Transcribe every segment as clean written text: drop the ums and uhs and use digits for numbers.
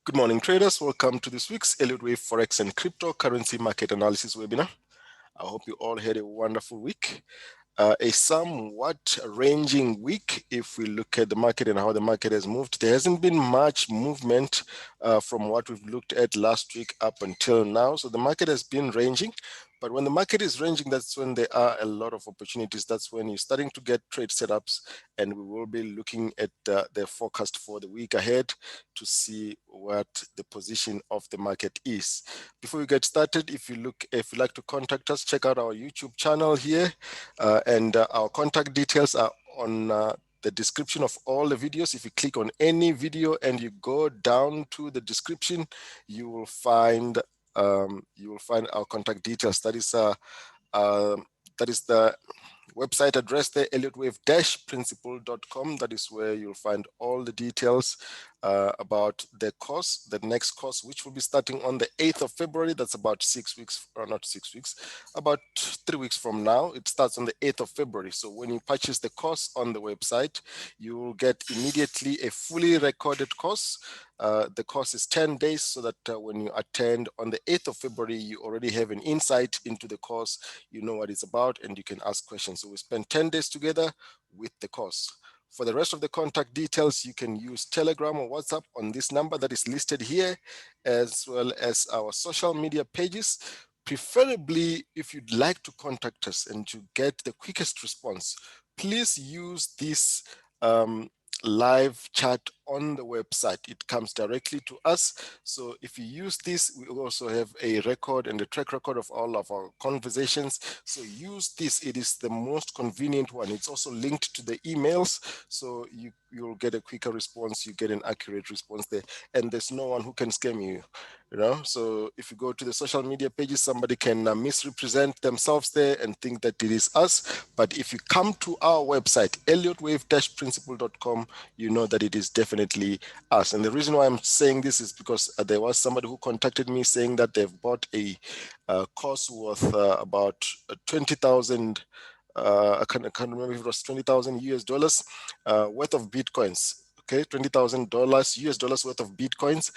Good morning, traders. Welcome to this week's Elliott Wave Forex and Cryptocurrency Market Analysis webinar. I hope you all had a wonderful week. A somewhat ranging week if we look at the market and how the market has moved. There hasn't been much movement from what we've looked at last week up until now. So the market has been ranging. But when the market is ranging, that's when there are a lot of opportunities. That's when you're starting to get trade setups, and we will be looking at the forecast for the week ahead to see what the position of the market is. Before we get started, if you'd like to contact us, check out our YouTube channel here, and our contact details are on the description of all the videos. If you click on any video and you go down to the description, you will find our contact details. That is the website address there, elliottwave-principle.com. That is where you'll find all the details about the course, the next course, which will be starting on the 8th of February. That's about 6 weeks, or not 6 weeks, about 3 weeks from now. It starts on the 8th of February. So when you purchase the course on the website, you will get immediately a fully recorded course. The course is 10 days, so that when you attend on the 8th of February, you already have an insight into the course, you know what it's about, and you can ask questions. So we spend 10 days together with the course. For the rest of the contact details, you can use Telegram or WhatsApp on this number that is listed here, as well as our social media pages. Preferably, if you'd like to contact us and to get the quickest response, please use this live chat on the website. It comes directly to us. So if you use this, we also have a record and a track record of all of our conversations. So use this. It is the most convenient one. It's also linked to the emails. So you'll get a quicker response. You get an accurate response there. And there's no one who can scam you. So if you go to the social media pages, somebody can misrepresent themselves there and think that it is us. But if you come to our website, elliottwave-principle.com, you know that it is definitely us. And the reason why I'm saying this is because there was somebody who contacted me saying that they've bought a course worth about 20,000. I can't remember if it was 20,000 US dollars worth of Bitcoins. Okay, $20,000 US dollars worth of Bitcoins.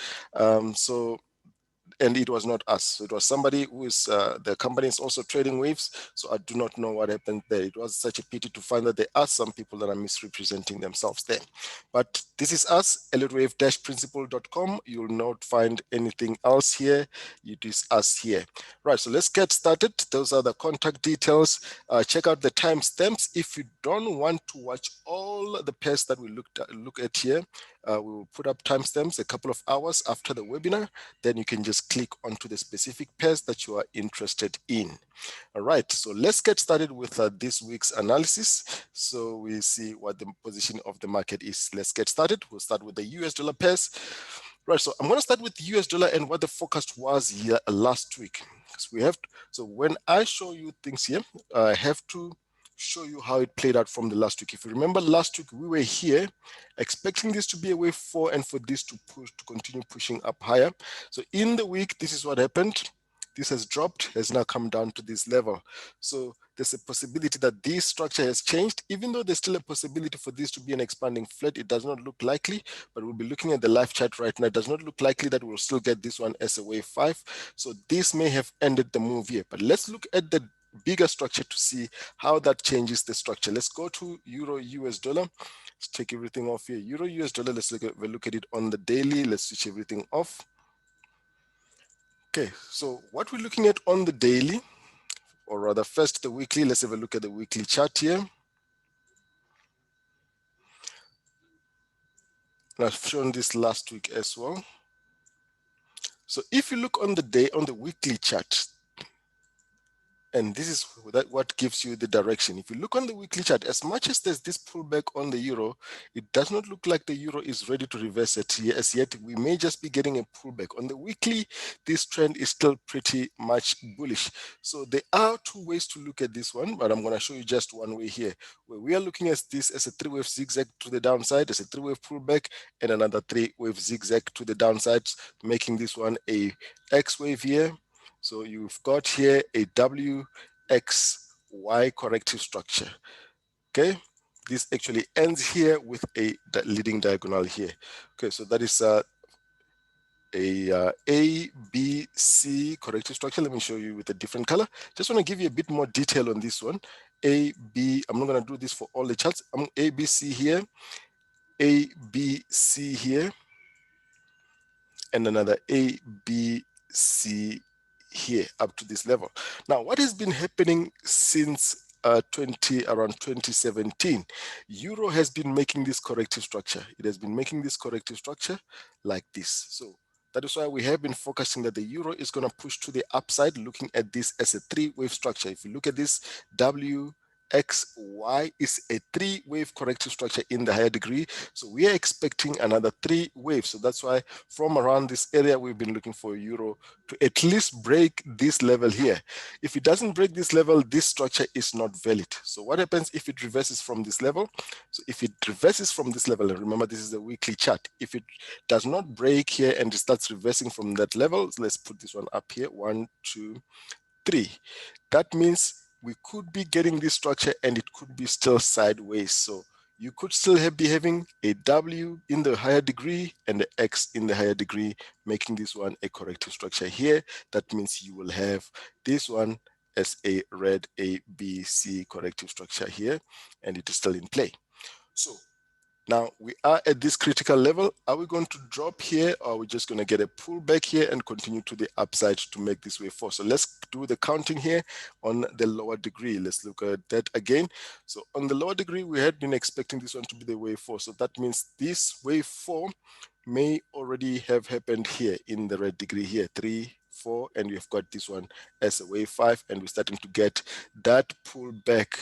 And it was not us. So it was somebody who is, the company is also Trading Waves. So I do not know what happened there. It was such a pity to find that there are some people that are misrepresenting themselves there. But this is us, elliottwave-principle.com. You will not find anything else here. It is us here. Right, so let's get started. Those are the contact details. Check out the timestamps. If you don't want to watch all the pairs that we look at here, we will put up timestamps a couple of hours after the webinar. Then you can just click onto the specific pairs that you are interested in. All right, so let's get started with this week's analysis. So we see what the position of the market is. Let's get started. We'll start with the US dollar pairs. Right, so I'm going to start with the US dollar and what the forecast was here last week. So when I show you things here, I have to show you how it played out from the last week. If you remember last week, we were here expecting this to be a wave 4 and for this to continue pushing up higher. So in the week, this is what happened. This has dropped, has now come down to this level. So there's a possibility that this structure has changed. Even though there's still a possibility for this to be an expanding flat, it does not look likely, but we'll be looking at the live chart right now. It does not look likely that we'll still get this one as a wave 5. So this may have ended the move here, but let's look at the bigger structure to see how that changes the structure. Let's go to Euro US dollar. Let's take everything off here. Euro US dollar, let's look at it on the daily. Let's switch everything off. Okay, so what we're looking at on the daily, or rather first the weekly, let's have a look at the weekly chart here. And I've shown this last week as well. So if you look on the weekly chart, and this is what gives you the direction. If you look on the weekly chart, as much as there's this pullback on the euro, it does not look like the euro is ready to reverse it as yet. We may just be getting a pullback. On the weekly, this trend is still pretty much bullish. So there are two ways to look at this one, but I'm going to show you just one way here, where we are looking at this as a 3-wave zigzag to the downside, as a 3-wave pullback, and another 3-wave zigzag to the downside, making this one a X wave here. So you've got here a WXY corrective structure. Okay, this actually ends here with a leading diagonal here. Okay, so that is A, B, C corrective structure. Let me show you with a different color. Just want to give you a bit more detail on this one. A, B, I'm not going to do this for all the charts. I'm A, B, C here, A, B, C here, and another A, B, C here up to this level. Now, what has been happening since around 2017? Euro has been making this corrective structure. It has been making this corrective structure like this. So that is why we have been focusing that the euro is going to push to the upside, looking at this as a three-wave structure. If you look at this, W, X, Y is a three-wave corrective structure in the higher degree. So we are expecting another three waves. So that's why from around this area, we've been looking for euro to at least break this level here. If it doesn't break this level, this structure is not valid. So what happens if it reverses from this level? So if it reverses from this level, and remember this is a weekly chart, if it does not break here and it starts reversing from that level, so let's put this one up here, 1, 2, 3. That means we could be getting this structure and it could be still sideways. So you could still be having a W in the higher degree and the X in the higher degree, making this one a corrective structure here. That means you will have this one as a red A, B, C corrective structure here, and it is still in play. So now we are at this critical level. Are we going to drop here, or are we just going to get a pullback here and continue to the upside to make this wave 4? So let's do the counting here on the lower degree. Let's look at that again. So on the lower degree, we had been expecting this one to be the wave 4. So that means this wave 4 may already have happened here in the red degree here, 3, 4, and we've got this one as a wave 5, and we're starting to get that pullback.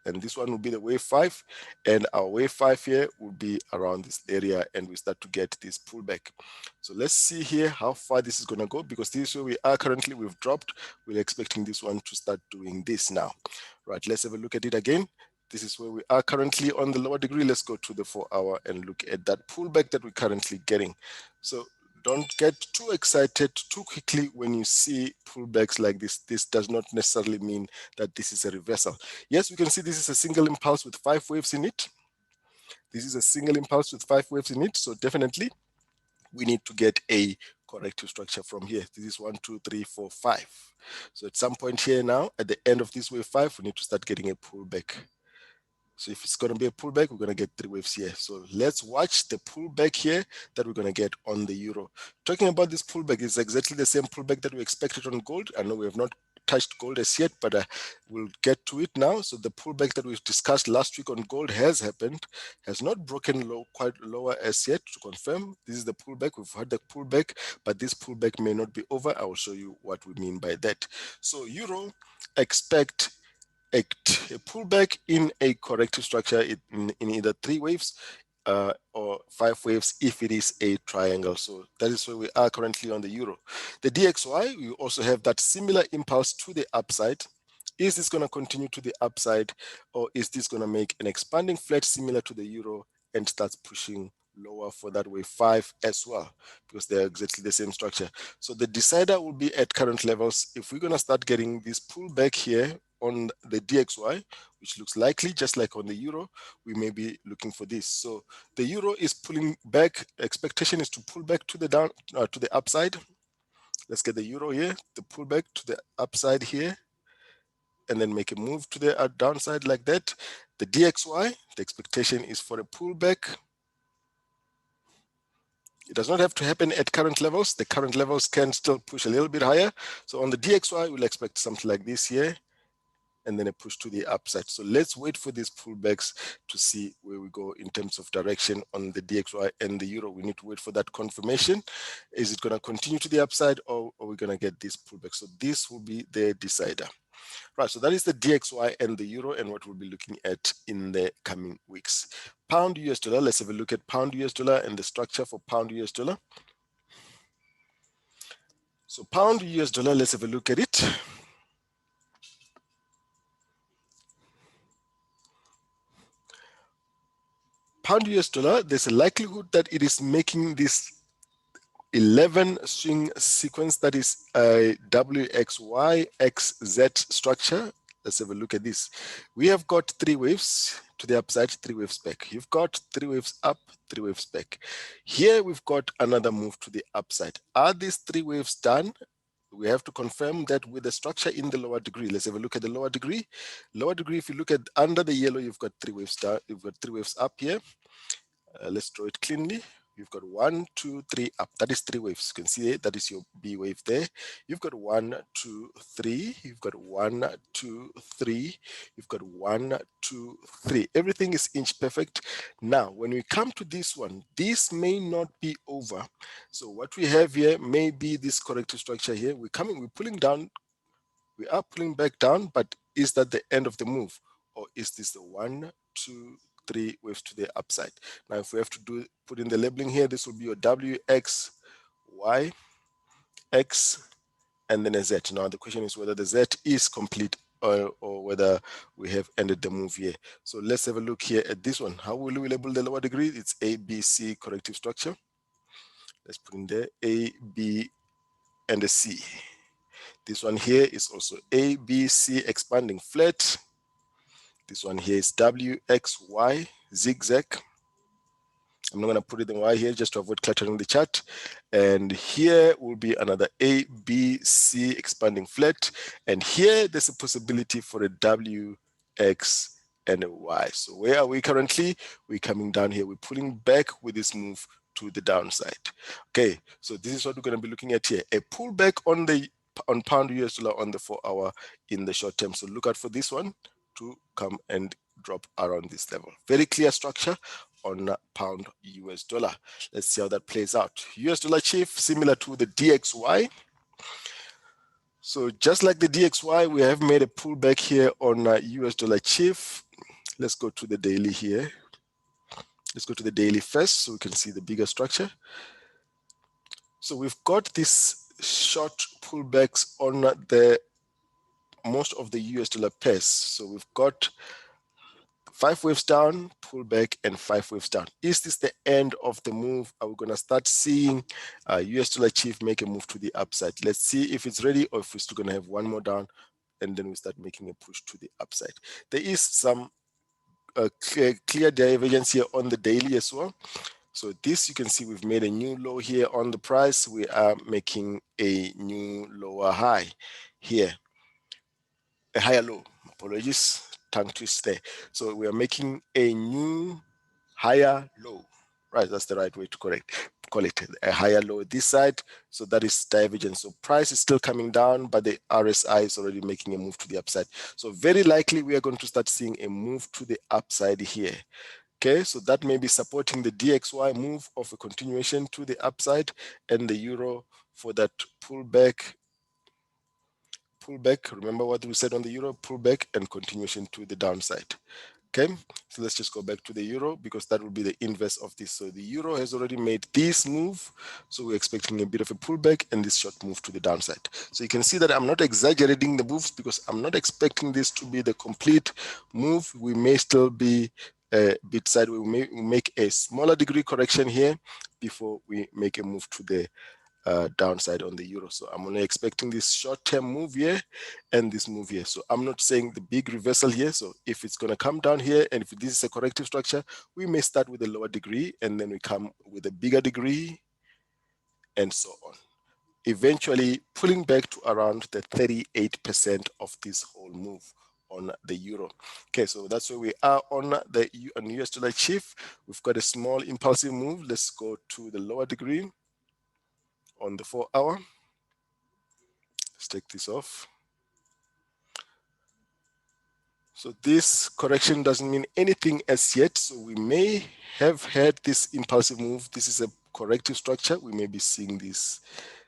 And this one will be the wave 5, and our wave 5 here will be around this area, and we start to get this pullback. So let's see here how far this is going to go, because this is where we are currently. We've dropped. We're expecting this one to start doing this now. Right, let's have a look at it again. This is where we are currently on the lower degree. Let's go to the 4-hour and look at that pullback that we're currently getting. So don't get too excited too quickly when you see pullbacks like this. This does not necessarily mean that this is a reversal. Yes, we can see this is a single impulse with 5 waves in it. This is a single impulse with 5 waves in it. So definitely we need to get a corrective structure from here. This is 1, 2, 3, 4, 5. So at some point here now, at the end of this wave 5, we need to start getting a pullback. So if it's going to be a pullback, we're going to get 3 waves here. So let's watch the pullback here that we're going to get on the euro. Talking about this pullback, is exactly the same pullback that we expected on gold. I know we have not touched gold as yet, but we'll get to it now. So the pullback that we've discussed last week on gold has happened, has not broken low, quite lower as yet. To confirm, this is the pullback. We've had the pullback, but this pullback may not be over. I will show you what we mean by that. So euro, expect a pullback in a corrective structure in either 3 waves or 5 waves if it is a triangle. So that is where we are currently on the euro. The DXY, we also have that similar impulse to the upside. Is this going to continue to the upside, or is this going to make an expanding flat similar to the euro and starts pushing lower for that wave 5 as well, because they're exactly the same structure. So the decider will be at current levels. If we're going to start getting this pullback here on the DXY, which looks likely, just like on the euro, we may be looking for this. So the euro is pulling back. Expectation is to pull back to the down to the upside. Let's get the euro here, the pullback to the upside here, and then make a move to the downside like that. The DXY, the expectation is for a pullback. It does not have to happen at current levels. The current levels can still push a little bit higher. So on the DXY, we'll expect something like this here, and then a push to the upside. So let's wait for these pullbacks to see where we go in terms of direction on the DXY and the euro. We need to wait for that confirmation. Is it going to continue to the upside, or are we going to get this pullback? So this will be the decider. Right, so that is the DXY and the euro and what we'll be looking at in the coming weeks. Pound US dollar, let's have a look at pound US dollar and the structure for pound US dollar. So pound US dollar, let's have a look at it. Pound US dollar, there's a likelihood that it is making this 11 swing sequence that is a WXY XZ structure. Let's have a look at this. We have got 3 waves. to the upside, 3 waves back. You've got 3 waves up, 3 waves back. Here we've got another move to the upside. Are these 3 waves done? We have to confirm that with the structure in the lower degree. Let's have a look at the lower degree. Lower degree, if you look at under the yellow, you've got 3 waves down, you've got 3 waves up here. Let's draw it cleanly. You've got 1, 2, 3 up. That is 3 waves. You can see it. That is your B wave there. You've got 1, 2, 3. You've got 1, 2, 3. You've got 1, 2, 3. Everything is inch perfect. Now, when we come to this one, this may not be over. So what we have here may be this corrective structure here. We're pulling down. We are pulling back down, but is that the end of the move? Or is this the 1, 2, 3 waves to the upside? Now, if we have to put in the labeling here, this will be your W, X, Y, X, and then a Z. Now, the question is whether the Z is complete or whether we have ended the move here. So let's have a look here at this one. How will we label the lower degree? It's A, B, C corrective structure. Let's put in there A, B, and a C. This one here is also A, B, C expanding flat. This one here is W, X, Y, zigzag. I'm not going to put it in Y here just to avoid cluttering the chart. And here will be another A, B, C expanding flat. And here there's a possibility for a W, X, and a Y. So where are we currently? We're coming down here. We're pulling back with this move to the downside. Okay, so this is what we're going to be looking at here. A pullback on pound US dollar on the 4-hour in the short term. So look out for this one to come and drop around this level. Very clear structure on pound US dollar. Let's see how that plays out. US dollar chief, similar to the DXY. So just like the DXY, we have made a pullback here on US dollar chief. Let's go to the daily here. Let's go to the daily first so we can see the bigger structure. So we've got these short pullbacks on the most of the US dollar pairs. So we've got 5 waves down, pull back, and 5 waves down. Is this the end of the move? Are we going to start seeing US dollar chief make a move to the upside? Let's see if it's ready or if we're still going to have one more down, and then we start making a push to the upside. There is some clear divergence here on the daily as well. So this, you can see we've made a new low here on the price. We are making a new lower high here, a higher low. Apologies, tongue twist there. So we are making a new higher low. Right, that's the right way to call it a higher low this side. So that is divergence. So price is still coming down, but the RSI is already making a move to the upside. So very likely we are going to start seeing a move to the upside here. Okay, so that may be supporting the DXY move of a continuation to the upside, and the euro for that pullback. Remember what we said on the euro, pullback and continuation to the downside. Okay, so let's just go back to the euro because that will be the inverse of this. So the euro has already made this move, so we're expecting a bit of a pullback and this short move to the downside. So you can see that I'm not exaggerating the moves because I'm not expecting this to be the complete move. We may still be a bit sideways. We may make a smaller degree correction here before we make a move to the downside on the euro. So I'm only expecting this short-term move here and this move here. So I'm not saying the big reversal here. So if it's going to come down here and if this is a corrective structure, we may start with a lower degree and then we come with a bigger degree and so on. Eventually pulling back to around the 38% of this whole move on the euro. Okay, so that's where we are on the US dollar chief. We've got a small impulsive move. Let's go to the lower degree on the 4-hour. Let's take this off. So this correction doesn't mean anything as yet. So we may have had this impulsive move. This is a corrective structure. We may be seeing this.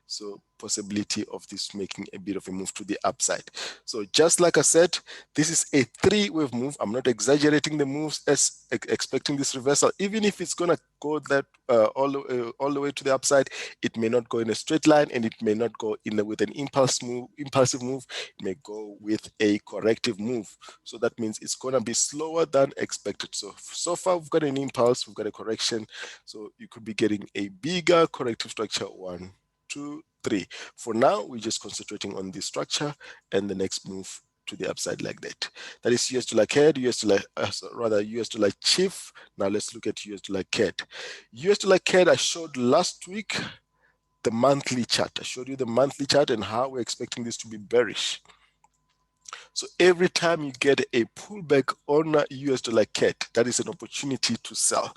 So possibility of this making a bit of a move to the upside. So just like I said, this is a 3-wave move. I'm not exaggerating the moves as expecting this reversal. Even if it's going to go that all the way to the upside, it may not go in a straight line and it may not go with an impulsive move. It may go with a corrective move. So that means it's going to be slower than expected. So far we've got an impulse, we've got a correction. So you could be getting a bigger corrective structure, 1, 2, 3. For now, we're just concentrating on this structure and the next move to the upside like that. That is US dollar CAD, US dollar CHF. Now let's look at US dollar CAD. US dollar CAD I showed last week the monthly chart. I showed you the monthly chart and how we're expecting this to be bearish. So every time you get a pullback on US dollar CAD, that is an opportunity to sell.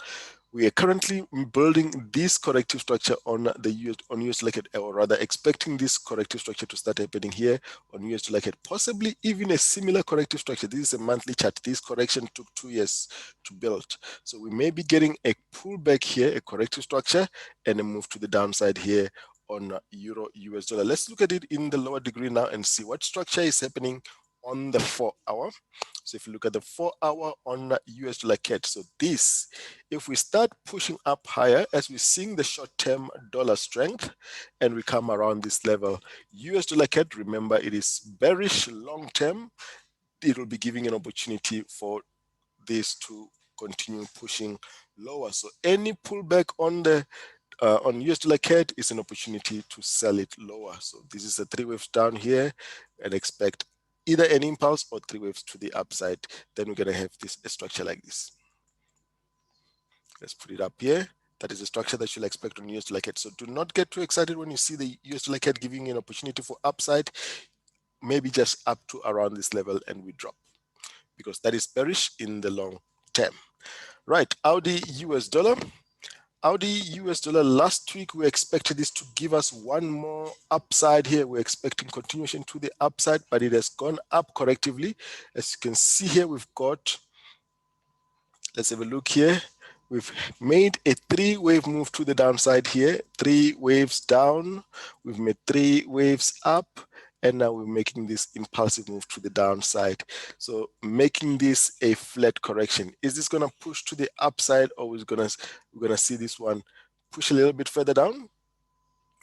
We are currently building this corrective structure on the US dollar CAD, or rather expecting this corrective structure to start happening here on US dollar CAD, possibly even a similar corrective structure. This is a monthly chart. This correction took 2 years to build. So we may be getting a pullback here, a corrective structure, and a move to the downside here on Euro US dollar. Let's look at it in the lower degree now and see what structure is happening on the 4-hour. So if you look at the 4-hour on US dollar CAD, so this, if we start pushing up higher as we're seeing the short-term dollar strength and we come around this level, US dollar CAD, remember it is bearish long-term, it will be giving an opportunity for this to continue pushing lower. So any pullback on the on US dollar CAD is an opportunity to sell it lower. So this is a 3 waves down here, and expect either an impulse or 3 waves to the upside. Then we're going to have this a structure like this. Let's put it up here. That is a structure that you'll expect on US dollar CAD. So do not get too excited when you see the US dollar CAD giving you an opportunity for upside. Maybe just up to around this level and we drop, because that is bearish in the long term. Right, Audi US dollar. Audi US dollar, last week we expected this to give us one more upside here. We're expecting continuation to the upside, but it has gone up correctively. As you can see here, we've got, let's have a look here. We've made a 3-wave move to the downside here, 3 waves down. We've made 3 waves up, and now we're making this impulsive move to the downside. So making this a flat correction. Is this going to push to the upside, or we're gonna see this one push a little bit further down,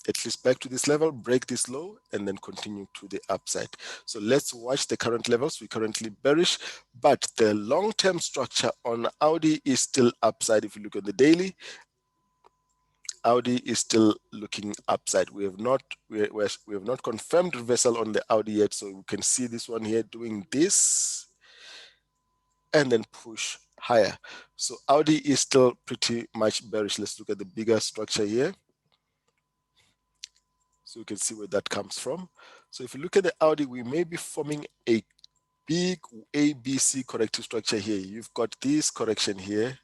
at least back to this level, break this low, and then continue to the upside? So let's watch the current levels. We're currently bearish, but the long-term structure on Audi is still upside. If you look at the daily, Audi is still looking upside. We have not confirmed reversal on the Audi yet, so we can see this one here doing this and then push higher. So Audi is still pretty much bearish. Let's look at the bigger structure here, so you can see where that comes from. So if you look at the Audi, we may be forming a big ABC corrective structure here. You've got this correction here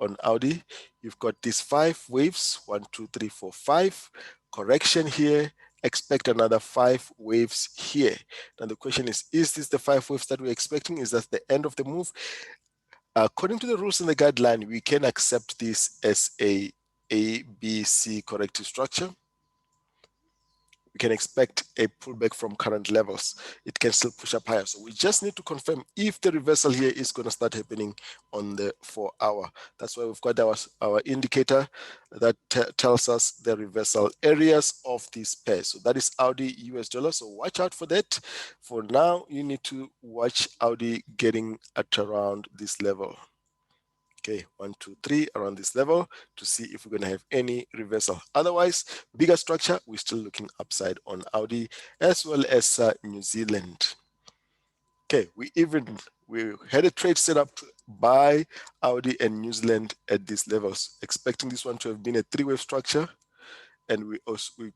on Audi. You've got these 5 waves, 1, 2, 3, 4, 5. Correction here. Expect another 5 waves here. Now the question is this the 5 waves that we're expecting? Is that the end of the move? According to the rules and the guideline, we can accept this as a ABC corrective structure. We can expect a pullback from current levels. It can still push up higher. So we just need to confirm if the reversal here is going to start happening on the 4-hour. That's why we've got our indicator that tells us the reversal areas of this pair. So that is Audi US dollar. So watch out for that. For now, you need to watch Audi getting at around this level. Okay, 1, 2, 3 around this level to see if we're going to have any reversal. Otherwise, bigger structure, we're still looking upside on Audi as well as New Zealand. Okay, we had a trade set up to buy Audi and New Zealand at these levels, expecting this one to have been a 3-wave structure. And we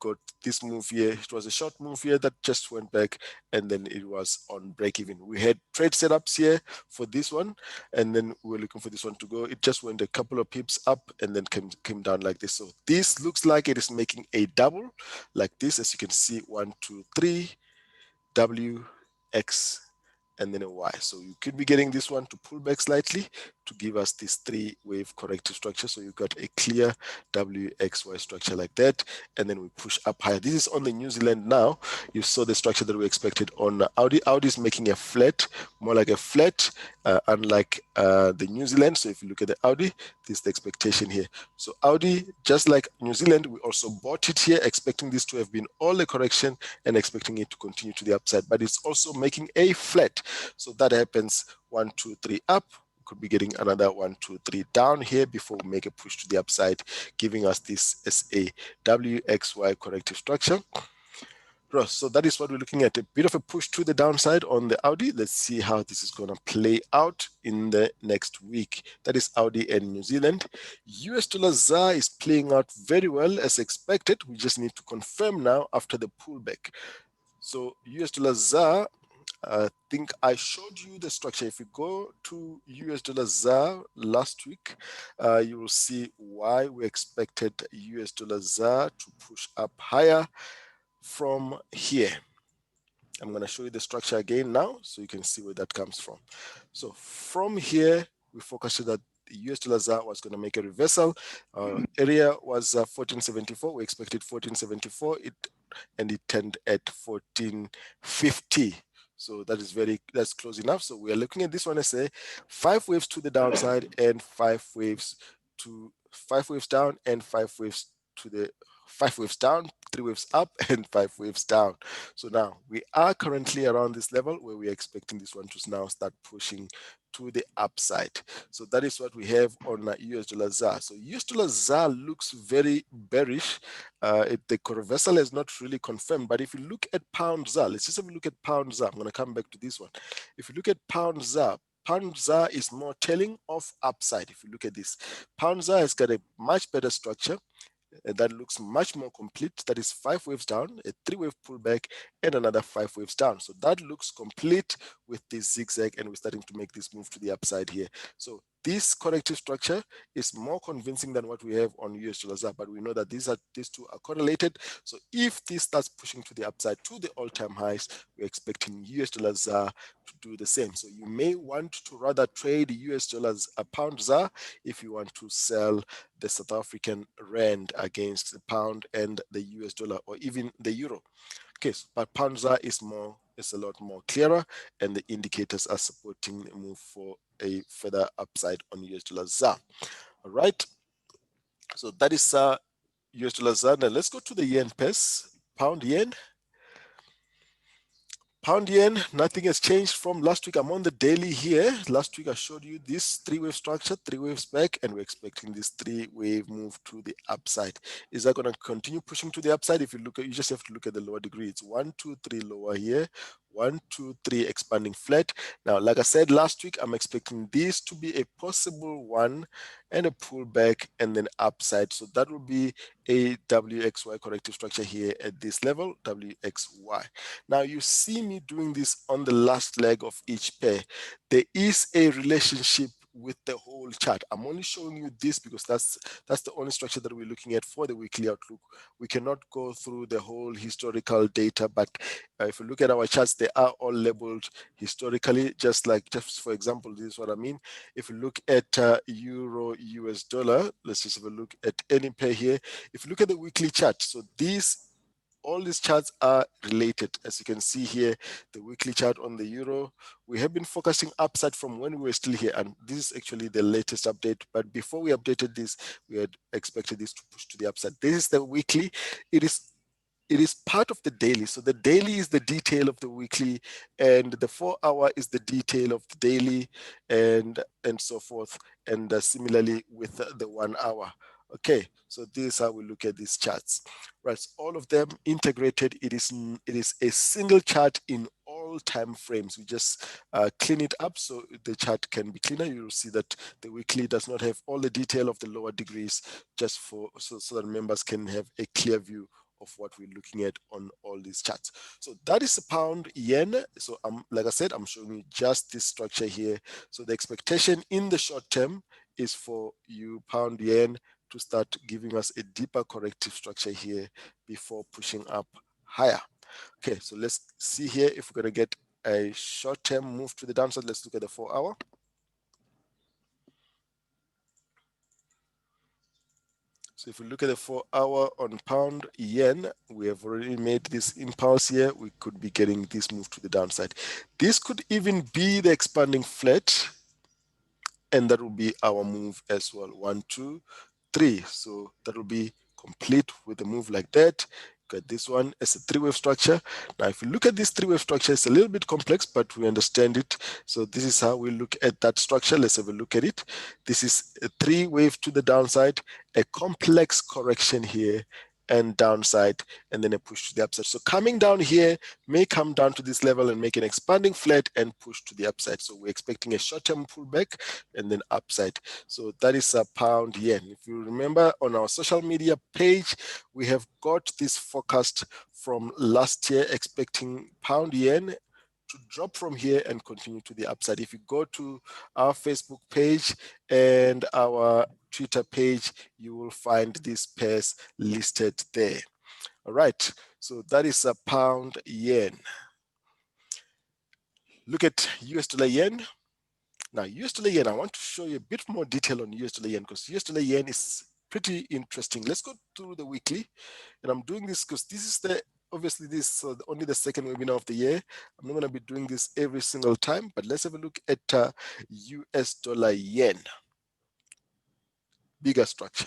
got this move here. It was a short move here that just went back, and then it was on break even. We had trade setups here for this one, and then we were looking for this one to go. It just went a couple of pips up and then came down like this. So this looks like it is making a double like this, as you can see, 1, 2, 3, W, X, and then a Y. So you could be getting this one to pull back slightly to give us this 3-wave corrective structure. So you've got a clear WXY structure like that, and then we push up higher. This is on the New Zealand now. You saw the structure that we expected on Audi. Audi is making a flat, more like a flat, unlike the New Zealand. So if you look at the Audi, this is the expectation here. So Audi, just like New Zealand, we also bought it here, expecting this to have been all a correction and expecting it to continue to the upside, but it's also making a flat. So that happens 1, 2, 3 up. Could be getting another 1, 2, 3 down here before we make a push to the upside, giving us this as a WXY corrective structure. Ross, so that is what we're looking at, a bit of a push to the downside on the Audi. Let's see how this is going to play out in the next week. That is Audi and New Zealand. US dollar ZAR is playing out very well as expected. We just need to confirm now after the pullback. So US dollar ZAR, I think I showed you the structure. If you go to US dollar ZAR last week, you will see why we expected US dollar ZAR to push up higher from here. I'm going to show you the structure again now so you can see where that comes from. So from here, we focused that the US dollar ZAR was going to make a reversal. Area was 1474. We expected 1474, and it turned at 1450. So that's close enough. So we are looking at this one as a 5 waves to the downside and 5 waves down and 5 waves to the 5 waves down, 3 waves up, and 5 waves down. So now we are currently around this level where we're expecting this one to now start pushing to the upside. So that is what we have on US dollar ZAR. So US dollar ZAR looks very bearish. The reversal is not really confirmed, but if you look at pound ZAR, let's just have a look at pound ZAR. I'm going to come back to this one. If you look at pound ZAR is more telling of upside. If you look at this, pound ZAR has got a much better structure. That looks much more complete. That is 5 waves down, a 3-wave pullback, and another 5 waves down. So that looks complete with this zigzag, and we're starting to make this move to the upside here. So this corrective structure is more convincing than what we have on US dollar ZAR, but we know that these two are correlated. So if this starts pushing to the upside to the all-time highs, we're expecting US dollar ZAR to do the same. So you may want to rather trade US dollars pound ZAR if you want to sell the South African rand against the pound and the US dollar, or even the euro. Okay, but pound ZAR is a lot more clearer, and the indicators are supporting the move for a further upside on US dollar ZAR. All right, so that is US dollar ZAR. Now let's go to the yen pairs. Pound yen. Pound yen, nothing has changed from last week. I'm on the daily here. Last week I showed you this 3-wave structure, 3 waves back, and we're expecting this 3-wave move to the upside. Is that going to continue pushing to the upside? If you look at, you just have to look at the lower degree. It's 1, 2, 3 lower here, 1, 2, 3 expanding flat. Now, like I said last week, I'm expecting this to be a possible one and a pullback and then upside. So that will be a WXY corrective structure here at this level, WXY. Now you see me doing this on the last leg of each pair. There is a relationship with the whole chart. I'm only showing you this because that's the only structure that we're looking at for the weekly outlook. We cannot go through the whole historical data, but if you look at our charts, they are all labeled historically, just for example, this is what I mean. If you look at euro US dollar, let's just have a look at any pair here. If you look at the weekly chart, so all these charts are related. As you can see here, the weekly chart on the euro, we have been focusing upside from when we were still here, and this is actually the latest update. But before we updated this, we had expected this to push to the upside. This is the weekly. It is part of the daily. So the daily is the detail of the weekly, and the 4-hour is the detail of the daily, and so forth. And similarly with the 1 hour. Okay, so this is how we look at these charts, right? So all of them integrated. It is a single chart in all time frames. We just clean it up so the chart can be cleaner. You will see that the weekly does not have all the detail of the lower degrees, just so that members can have a clear view of what we're looking at on all these charts. So that is a pound yen. So like I said, I'm showing you just this structure here. So the expectation in the short term is for you pound yen to start giving us a deeper corrective structure here before pushing up higher. Okay, so let's see here if we're going to get a short-term move to the downside. Let's look at the 4-hour. So if we look at the 4-hour on pound yen, we have already made this impulse here. We could be getting this move to the downside. This could even be the expanding flat, and that will be our move as well. 1, 2, 3. So that will be complete with a move like that. Got this one as a 3-wave structure. Now, if you look at this 3-wave structure, it's a little bit complex, but we understand it. So this is how we look at that structure. Let's have a look at it. This is a 3-wave to the downside, a complex correction here, and downside, and then a push to the upside. So coming down here may come down to this level and make an expanding flat and push to the upside. So we're expecting a short-term pullback and then upside. So that is a pound yen. If you remember, on our social media page, we have got this forecast from last year expecting pound yen to drop from here and continue to the upside. If you go to our Facebook page and our Twitter page, you will find these pairs listed there. All right, so that is a pound yen. Look at US dollar yen. Now, US dollar yen, I want to show you a bit more detail on US dollar yen because US dollar yen is pretty interesting. Let's go through the weekly, and I'm doing this because this is obviously this is only the second webinar of the year. I'm not going to be doing this every single time, but let's have a look at US dollar yen. Bigger structure,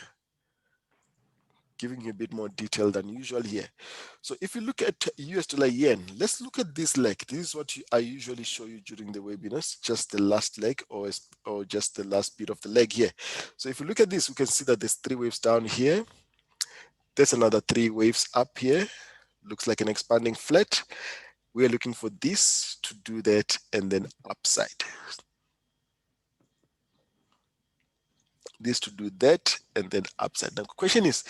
giving you a bit more detail than usual here. So if you look at US dollar yen, let's look at this leg. This is what I usually show you during the webinars, just the last leg or just the last bit of the leg here. So if you look at this, we can see that there's 3 waves down here. There's another 3 waves up here. Looks like an expanding flat. We are looking for this to do that and then upside. This to do that and then upside. Now the question is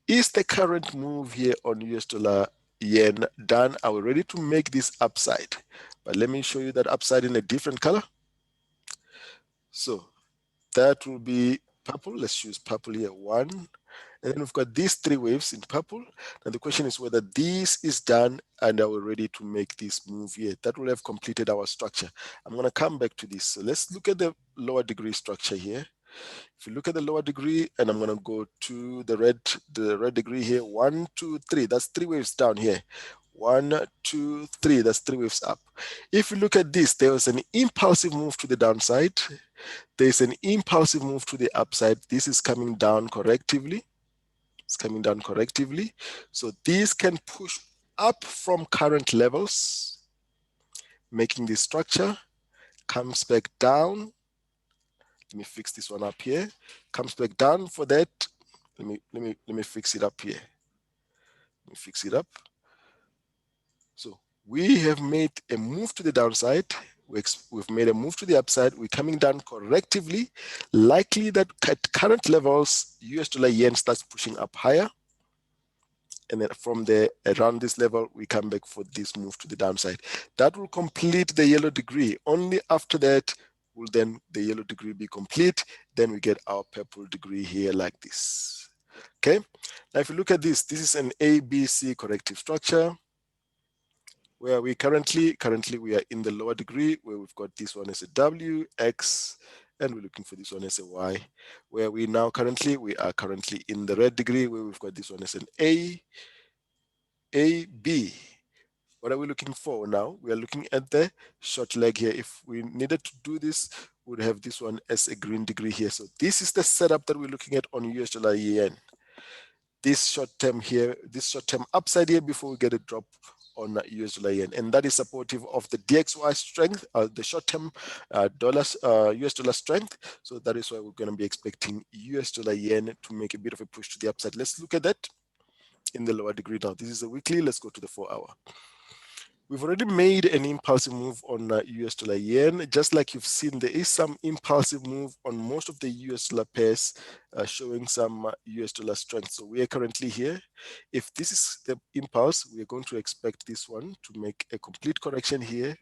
the current move here on US dollar yen done? Are we ready to make this upside? But let me show you that upside in a different color. So that will be purple. Let's choose purple here, 1. And then we've got these 3 waves in purple. And the question is whether this is done and are we ready to make this move here. That will have completed our structure. I'm going to come back to this. So let's look at the lower degree structure here. If you look at the lower degree, and I'm going to go to the red degree here, 1, 2, 3. That's 3 waves down here. 1, 2, 3. That's 3 waves up. If you look at this, there was an impulsive move to the downside. There's an impulsive move to the upside. This is coming down correctively. It's coming down correctively. So these can push up from current levels, making this structure, comes back down. Let me fix this one up here. Comes back down for that. Let me fix it up here. Let me fix it up. So we have made a move to the downside. We've made a move to the upside. We're coming down correctively. Likely that at current levels, US dollar yen starts pushing up higher. And then from there, around this level, we come back for this move to the downside. That will complete the yellow degree. Only after that will then the yellow degree be complete. Then we get our purple degree here like this. Okay. Now, if you look at this, this is an ABC corrective structure where we currently we are in the lower degree where we've got this one as a W, X, and we're looking for this one as a Y, where we are currently in the red degree where we've got this one as an A, B. What are we looking for now? We are looking at the short leg here. If we needed to do this, we would have this one as a green degree here. So this is the setup that we're looking at on US dollar yen. This short term here, this short term upside here before we get a drop on US dollar yen, and that is supportive of the DXY strength, the short-term US dollar strength. So that is why we're going to be expecting US dollar yen to make a bit of a push to the upside. Let's look at that in the lower degree now. This is the weekly. Let's go to the 4-hour. We've already made an impulsive move on US dollar yen. Just like you've seen, there is some impulsive move on most of the US dollar pairs, showing some US dollar strength. So we are currently here. If this is the impulse, we are going to expect this one to make a complete correction here.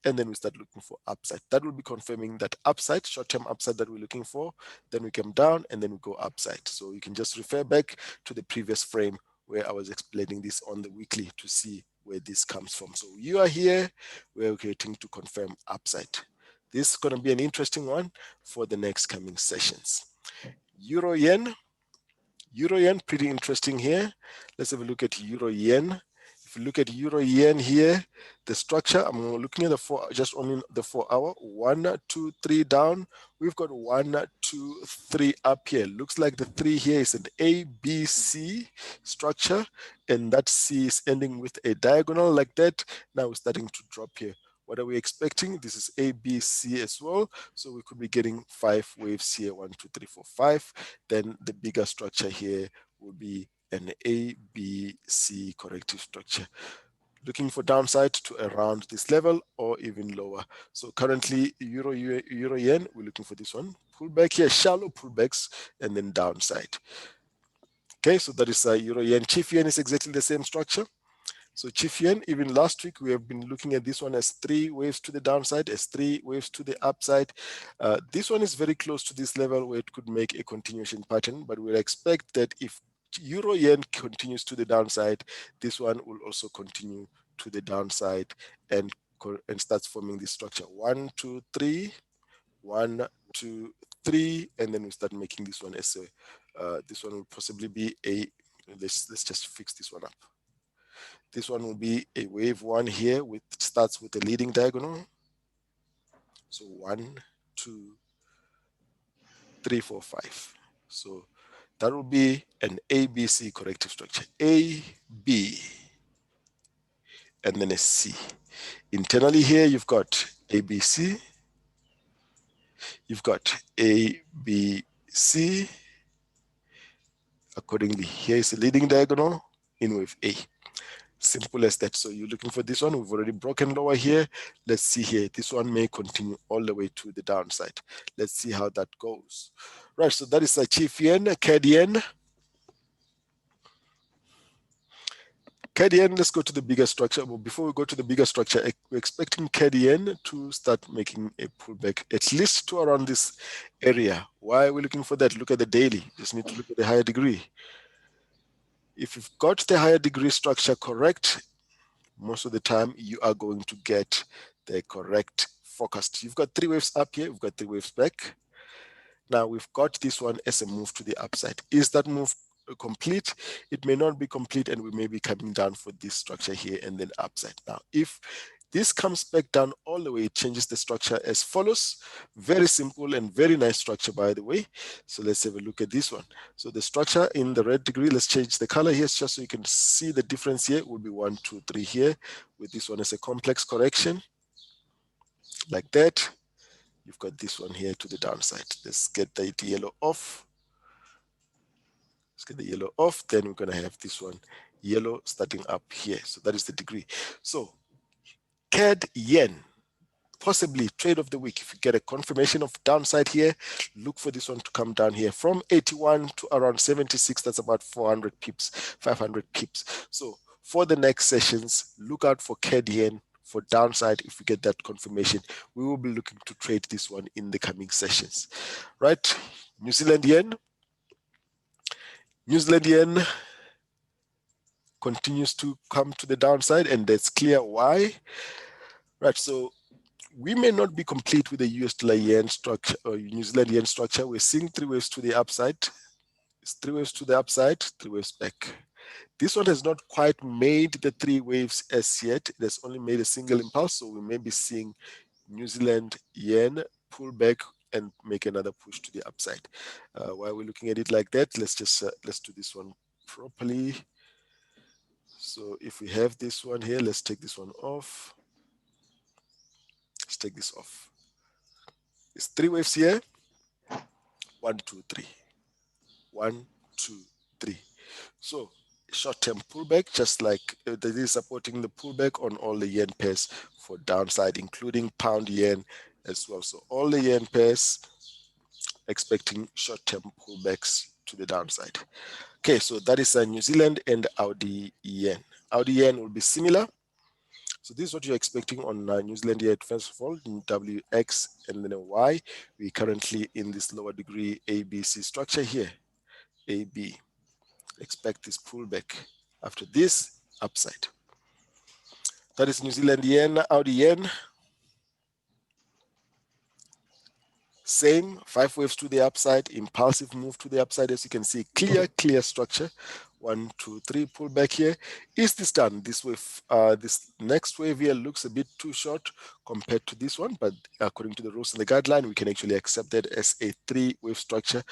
And then we start looking for upside. That will be confirming that upside, short-term upside that we're looking for. Then we come down and then we go upside. So you can just refer back to the previous frame where I was explaining this on the weekly to see where this comes from. So you are here, we're waiting to confirm upside. This is going to be an interesting one for the next coming sessions. Euro yen, pretty interesting here. Let's have a look at Euro yen. If you look at Euro yen here, the structure, I'm looking at just only the 4-hour, 1, 2, 3 down. We've got 1, 2, 3 up here. Looks like the 3 here is an ABC structure, and that C is ending with a diagonal like that. Now we're starting to drop here. What are we expecting? This is ABC as well. So we could be getting 5 waves here, 1, 2, 3, 4, 5. Then the bigger structure here will be an ABC corrective structure. Looking for downside to around this level or even lower. So currently euro yen, we're looking for this one. Pullback here, shallow pullbacks, and then downside. Okay, so that is euro yen. Chief yen is exactly the same structure. So Chief Yen, even last week, we have been looking at this one as 3 waves to the downside, as 3 waves to the upside. This one is very close to this level where it could make a continuation pattern, but we'll expect that if Euro Yen continues to the downside, this one will also continue to the downside and starts forming this structure. 1, 2, 3, 1, 2, 3, and then we start making this one as a, this one will possibly be a, let's just fix this one up. This one will be a wave 1 here, which starts with a leading diagonal. So 1, 2, 3, 4, 5. So that will be an ABC corrective structure. A, B, and then a C. Internally here, you've got ABC, you've got A, B, C. Accordingly, here is a leading diagonal in wave A. Simple as that. So you're looking for this one. We've already broken lower here. Let's see here. This one may continue all the way to the downside. Let's see how that goes. Right, so that is a Chief Yen, Cad Yen. Cad Yen, let's go to the bigger structure. But before we go to the bigger structure, we're expecting Cad Yen to start making a pullback, at least to around this area. Why are we looking for that? Look at the daily. Just need to look at the higher degree. If you've got the higher degree structure correct, most of the time you are going to get the correct forecast. You've got 3 waves up here, we've got 3 waves back. Now we've got this one as a move to the upside. Is that move complete? It may not be complete, and we may be coming down for this structure here and then upside. Now, if this comes back down all the way, it changes the structure as follows. Very simple and very nice structure, by the way. So let's have a look at this one. So the structure in the red degree, let's change the color here just so you can see the difference here. It will be 1, 2, 3 here, with this one as a complex correction, like that. You've got this one here to the downside. Let's get the yellow off. Let's get the yellow off. Then we're going to have this one yellow starting up here. So that is the degree. So Cad Yen, possibly trade of the week. If you get a confirmation of downside here, look for this one to come down here from 81 to around 76. That's about 400 pips, 500 pips. So for the next sessions, look out for Cad Yen for downside. If we get that confirmation, we will be looking to trade this one in the coming sessions. Right? New Zealand Yen. New Zealand Yen continues to come to the downside, and that's clear why. Right, so we may not be complete with the US dollar yen structure or New Zealand yen structure. We're seeing 3 waves to the upside. It's 3 waves to the upside, 3 waves back. This one has not quite made the 3 waves as yet. It has only made a single impulse, so we may be seeing New Zealand yen pull back and make another push to the upside. While we're looking at it like that, let's just let's do this one properly. So if we have this one here, let's take this one off. Let's take this off. It's 3 waves here. 1, 2, 3. 1, 2, 3. So short-term pullback, just like that is supporting the pullback on all the yen pairs for downside, including pound yen as well. So all the yen pairs expecting short-term pullbacks to the downside. Okay, so that is New Zealand and Aussie yen. Aussie yen will be similar. So this is what you're expecting on New Zealand yen. First of all, in WX and then a Y. We're currently in this lower degree ABC structure here. AB. Expect this pullback after this upside. That is New Zealand yen, Aussie yen. Same, 5 waves to the upside, impulsive move to the upside. As you can see, clear structure. 1, 2, 3, pull back here. Is this done? This wave, this next wave here looks a bit too short compared to this one, but according to the rules and the guideline, we can actually accept that as a 3-wave structure,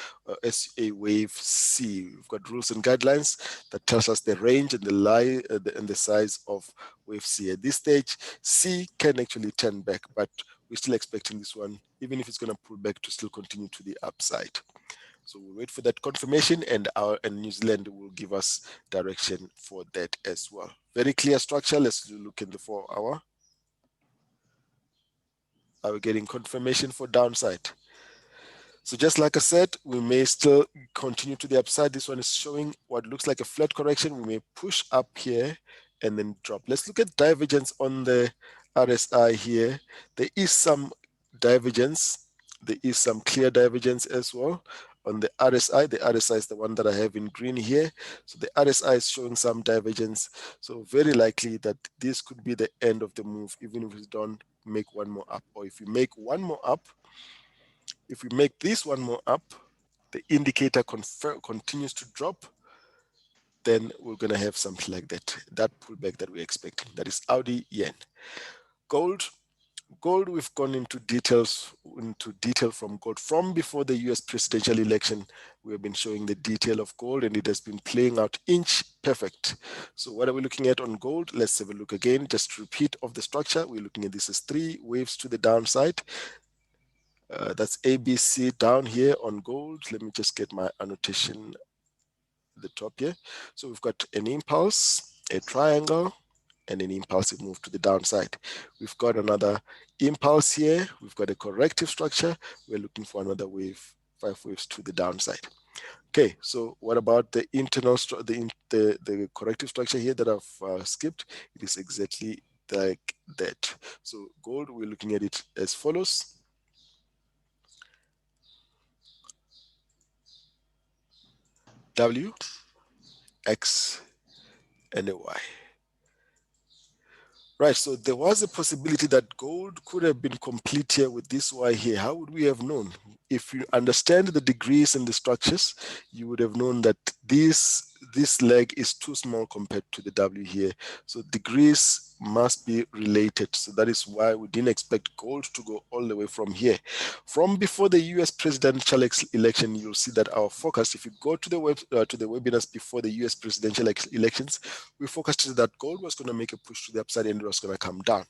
as a wave C. We've got rules and guidelines that tells us the range and the size of wave C. At this stage, C can actually turn back, but we're still expecting this one, even if it's going to pull back, to still continue to the upside. So we'll wait for that confirmation, and New Zealand will give us direction for that as well. Very clear structure. Let's look in the 4-hour. Are we getting confirmation for downside? So just like I said, we may still continue to the upside. This one is showing what looks like a flat correction. We may push up here and then drop. Let's look at divergence on the RSI here. There is some divergence. There is some clear divergence as well on the RSI. The RSI is the one that I have in green here. So the RSI is showing some divergence. So very likely that this could be the end of the move, even if we don't make one more up. Or if we make one more up, if we make this one more up, the indicator continues to drop, then we're going to have something like that pullback that we're expecting. That is Audi Yen. Gold, we've gone into detail from gold. From before the US presidential election, we have been showing the detail of gold, and it has been playing out inch perfect. So what are we looking at on gold? Let's have a look again. Just to repeat of the structure, we're looking at this as 3 waves to the downside. That's ABC down here on gold. Let me just get my annotation at the top here. So we've got an impulse, a triangle, and an impulsive move to the downside. We've got another impulse here. We've got a corrective structure. We're looking for another wave, 5 waves to the downside. Okay, so what about the internal the corrective structure here that I've skipped? It is exactly like that. So gold, we're looking at it as follows. W, X, and a Y. Right, so there was a possibility that gold could have been complete here with this Y here. How would we have known? If you understand the degrees and the structures, you would have known that this leg is too small compared to the W here. So degrees must be related. So that is why we didn't expect gold to go all the way from here. From before the US presidential election, you'll see that our forecast, if you go to the webinars before the US presidential elections, we forecasted that gold was going to make a push to the upside and it was going to come down.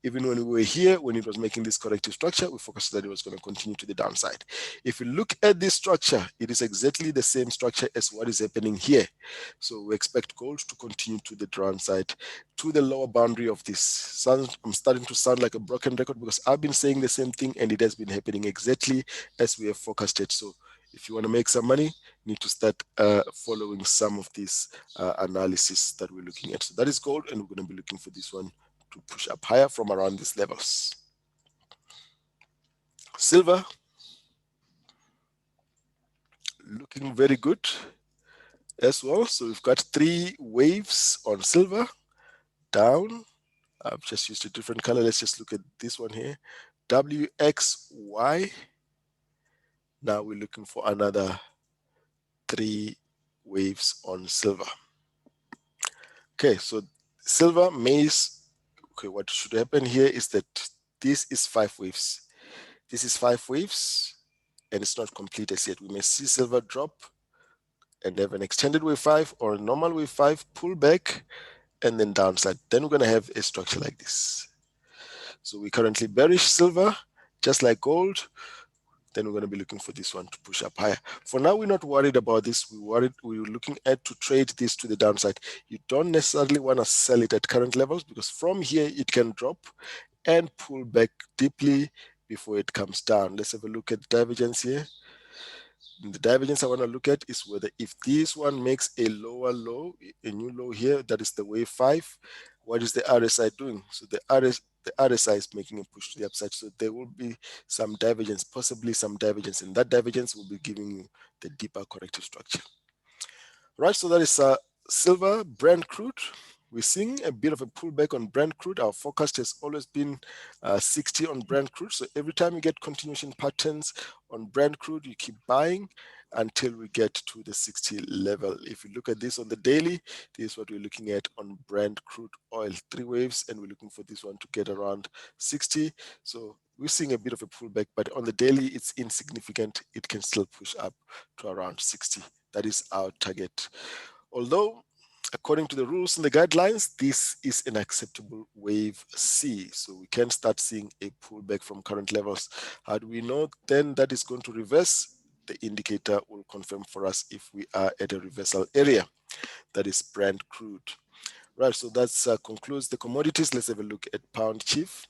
Even when we were here, when it was making this corrective structure, we forecasted that it was going to continue to the downside. If you look at this structure, it is exactly the same structure as what is happening here. So we expect gold to continue to the downside, to the lower boundary of this. I'm starting to sound like a broken record because I've been saying the same thing and it has been happening exactly as we have forecasted. So if you want to make some money, you need to start following some of these analysis that we're looking at. So that is gold, and we're going to be looking for this one to push up higher from around these levels. Silver, looking very good as well. So we've got 3 waves on silver, down. I've just used a different color. Let's just look at this one here. WXY. Now we're looking for another 3 waves on silver. Okay, so silver, maize. Okay, what should happen here is that this is 5 waves. This is 5 waves, and it's not complete as yet. We may see silver drop and have an extended wave 5 or a normal wave 5, pull back, and then downside. Then we're going to have a structure like this. So we currently bearish silver, just like gold. Then we're going to be looking for this one to push up higher. For now, we're not worried about this. We're looking at to trade this to the downside. You don't necessarily want to sell it at current levels because from here it can drop and pull back deeply before it comes down. Let's have a look at divergence here. The divergence I want to look at is whether if this one makes a lower low, a new low here, that is the wave 5, what is the RSI doing? So the RSI is making a push to the upside. So there will be some divergence, possibly some divergence, and that divergence will be giving you the deeper corrective structure. Right, so that is silver, Brent crude. We're seeing a bit of a pullback on Brent crude. Our forecast has always been 60 on Brent crude. So every time you get continuation patterns on Brent crude, you keep buying until we get to the 60 level. If you look at this on the daily, this is what we're looking at on Brent crude oil, 3 waves, and we're looking for this one to get around 60. So we're seeing a bit of a pullback, but on the daily, it's insignificant. It can still push up to around 60. That is our target. Although, according to the rules and the guidelines, this is an acceptable wave C. So we can start seeing a pullback from current levels. How do we know then that is going to reverse? the indicator will confirm for us if we are at a reversal area. That is Brent crude. Right, so that concludes the commodities. Let's have a look at pound chief.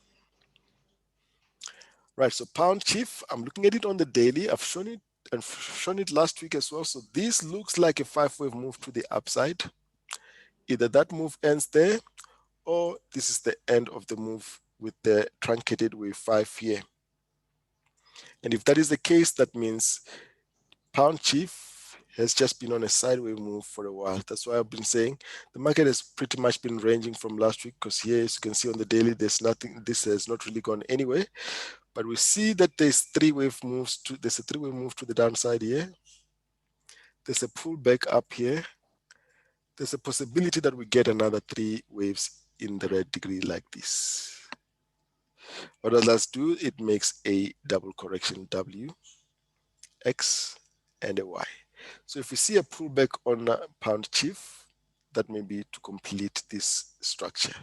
Right, so pound chief, I'm looking at it on the daily. I've shown it and shown it last week as well. So this looks like a 5-wave move to the upside. Either that move ends there, or this is the end of the move with the truncated wave 5 here. And if that is the case, that means pound chief has just been on a sideways move for a while. That's why I've been saying the market has pretty much been ranging from last week, because here, as you can see on the daily, there's nothing, this has not really gone anywhere. But we see that there's a three-way move to the downside here. There's a pullback up here. There's a possibility that we get another 3 waves in the red degree like this. What does that do? It makes a double correction W, X, and a Y. So if we see a pullback on pound chief, that may be to complete this structure.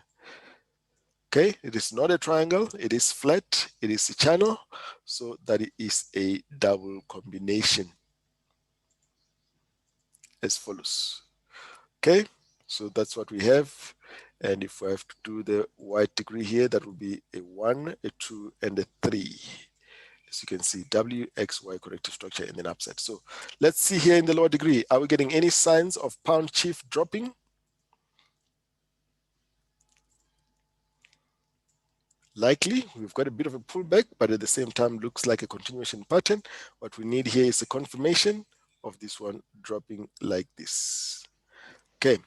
Okay, it is not a triangle, it is flat, it is a channel, so that it is a double combination as follows. Okay, so that's what we have. And if we have to do the white degree here, that will be a 1, a 2, and a 3. As you can see, W, X, Y corrective structure and then upside. So let's see here in the lower degree. Are we getting any signs of pound chief dropping? Likely, we've got a bit of a pullback, but at the same time looks like a continuation pattern. What we need here is a confirmation of this one dropping like this. Okay,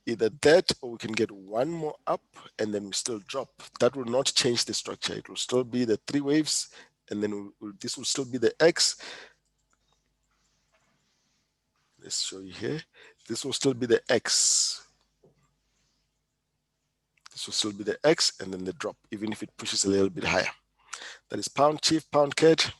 either that or we can get one more up and then we still drop. That will not change the structure. It will still be the 3 waves, and then this will still be the X. Let's show you here. This will still be the X. This will still be the X and then the drop, even if it pushes a little bit higher. That is pound chief, pound CAD.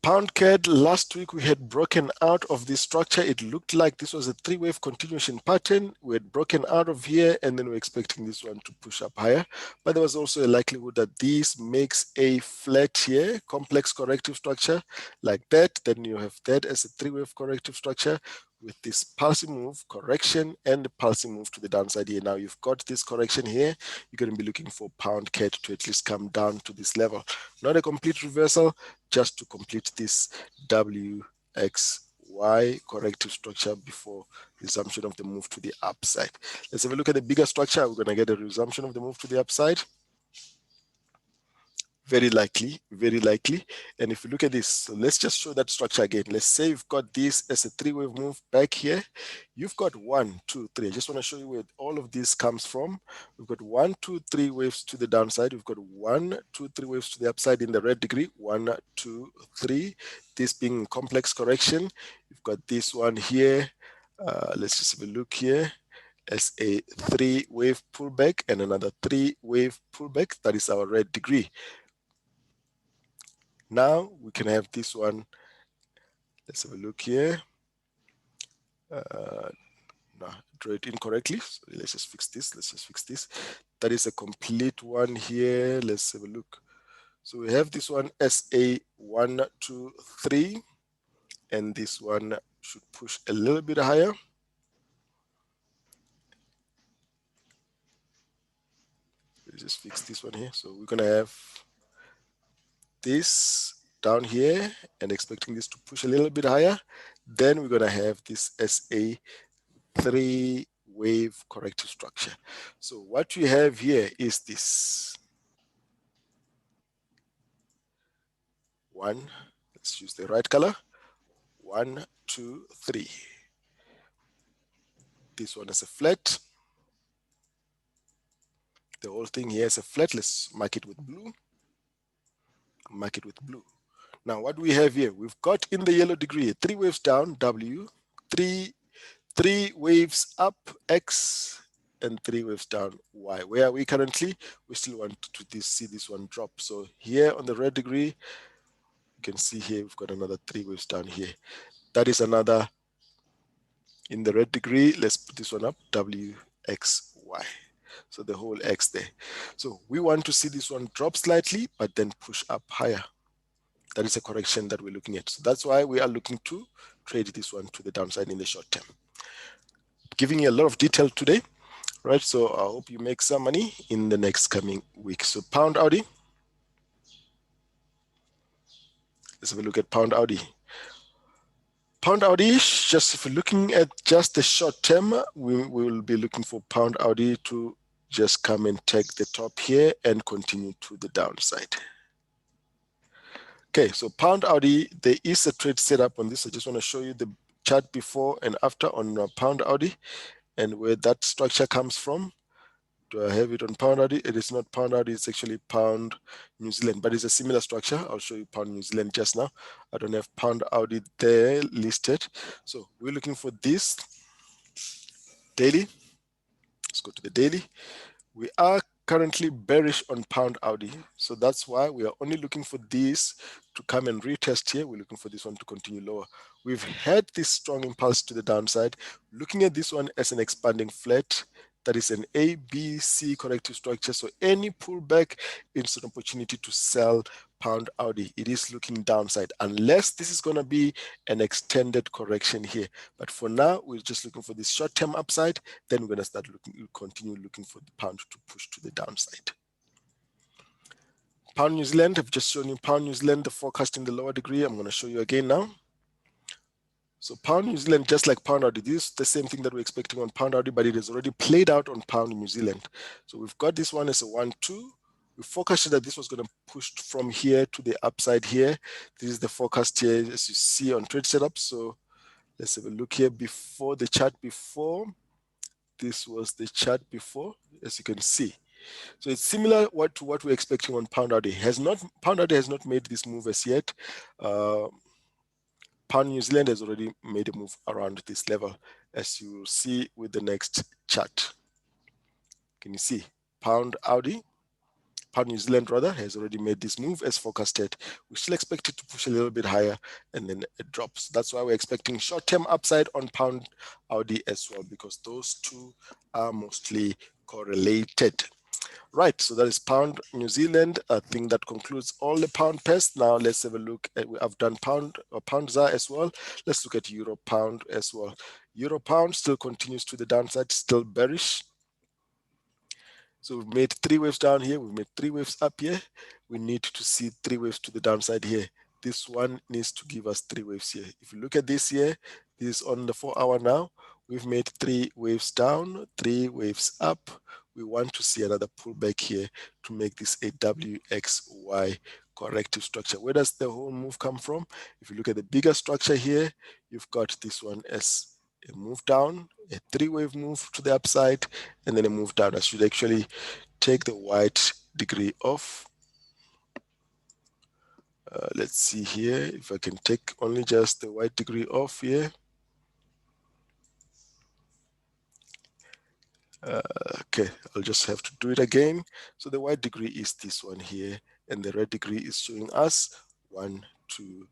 Pound CAD, last week we had broken out of this structure. It looked like this was a 3-wave continuation pattern. We had broken out of here, and then we're expecting this one to push up higher. But there was also a likelihood that this makes a flat here, complex corrective structure like that. Then you have that as a 3-wave corrective structure with this pulsing move, correction, and the pulsing move to the downside here. Now you've got this correction here. You're going to be looking for pound CAD to at least come down to this level. Not a complete reversal, just to complete this WXY corrective structure before resumption of the move to the upside. Let's have a look at the bigger structure. We're going to get a resumption of the move to the upside. Very likely, very likely. And if you look at this, so let's just show that structure again. Let's say you've got this as a 3-wave move back here. You've got 1, 2, 3. I just want to show you where all of this comes from. We've got 1, 2, 3 waves to the downside. We've got 1, 2, 3 waves to the upside in the red degree. 1, 2, 3. This being complex correction. You've got this one here. Let's just have a look here as a 3-wave pullback and another 3-wave pullback. That is our red degree. Now we can have this one. Let's have a look here. No, draw it incorrectly. So let's just fix this. Let's just fix this. That is a complete one here. Let's have a look. So we have this one as a 1, 2, 3, and this one should push a little bit higher. Let's just fix this one here. So we're gonna have this down here and expecting this to push a little bit higher. Then we're gonna have this as a 3-wave corrective structure. So what we have here is this. 1, let's use the right color. 1, 2, 3. This one is a flat. The whole thing here is a flat. Let's mark it with blue. Mark it with blue. Now what do we have here? We've got in the yellow degree 3 waves down, W, 3 waves up, X, and 3 waves down, Y. Where are we currently? We still want to see this one drop. So here on the red degree, you can see here we've got another 3 waves down here. That is another, in the red degree, let's put this one up, WXY. So the whole X there. So we want to see this one drop slightly, but then push up higher. That is a correction that we're looking at. So that's why we are looking to trade this one to the downside in the short term. Giving you a lot of detail today, right? So I hope you make some money in the next coming week. So pound Audi. Let's have a look at pound Audi. Pound Audi, just if you're looking at just the short term, we will be looking for pound Audi to just come and take the top here and continue to the downside. Okay, so pound Audi, there is a trade setup on this. I just want to show you the chart before and after on pound Audi and where that structure comes from. Do I have it on pound Audi? It is not pound Audi, it's actually pound New Zealand, but it's a similar structure. I'll show you pound New Zealand just now. I don't have pound Audi there listed. So we're looking for this daily. Let's go to the daily. We are currently bearish on pound Audi. So that's why we are only looking for this to come and retest here. We're looking for this one to continue lower. We've had this strong impulse to the downside. Looking at this one as an expanding flat. That is an A, B, C corrective structure. So any pullback is an opportunity to sell pound Audi. It is looking downside unless this is going to be an extended correction here. But for now, we're just looking for this short-term upside. Then we're going to start continue looking for the pound to push to the downside. Pound New Zealand, I've just shown you pound New Zealand, the forecast in the lower degree. I'm going to show you again now. So pound New Zealand, just like pound Audi, this is the same thing that we're expecting on pound Audi, but it has already played out on pound New Zealand. So we've got this one as a 1-2. We forecasted that this was going to push from here to the upside here. This is the forecast here, as you see on trade setup. So let's have a look here before the chart before. This was the chart before, as you can see. So it's similar to what we're expecting on pound Audi. Pound Audi has not made this move as yet. Pound New Zealand has already made a move around this level, as you will see with the next chart. Can you see? Pound New Zealand rather, has already made this move as forecasted. We still expect it to push a little bit higher and then it drops. That's why we're expecting short-term upside on pound Audi as well, because those two are mostly correlated. Right, so that is pound New Zealand. I think that concludes all the pound pairs. Now let's have a look at, I've done pound ZAR as well. Let's look at euro pound as well. Euro pound still continues to the downside, still bearish. So we've made 3 waves down here. We've made 3 waves up here. We need to see 3 waves to the downside here. This one needs to give us 3 waves here. If you look at this here, this is on the 4-hour now. We've made 3 waves down, 3 waves up. We want to see another pullback here to make this a WXY corrective structure. Where does the whole move come from? If you look at the bigger structure here, you've got this one as a move down, a 3-wave move to the upside, and then a move down. I should actually take the white degree off. Let's see here if I can take only just the white degree off here. Okay, I'll just have to do it again. So the white degree is this one here, and the red degree is showing us 1, 2,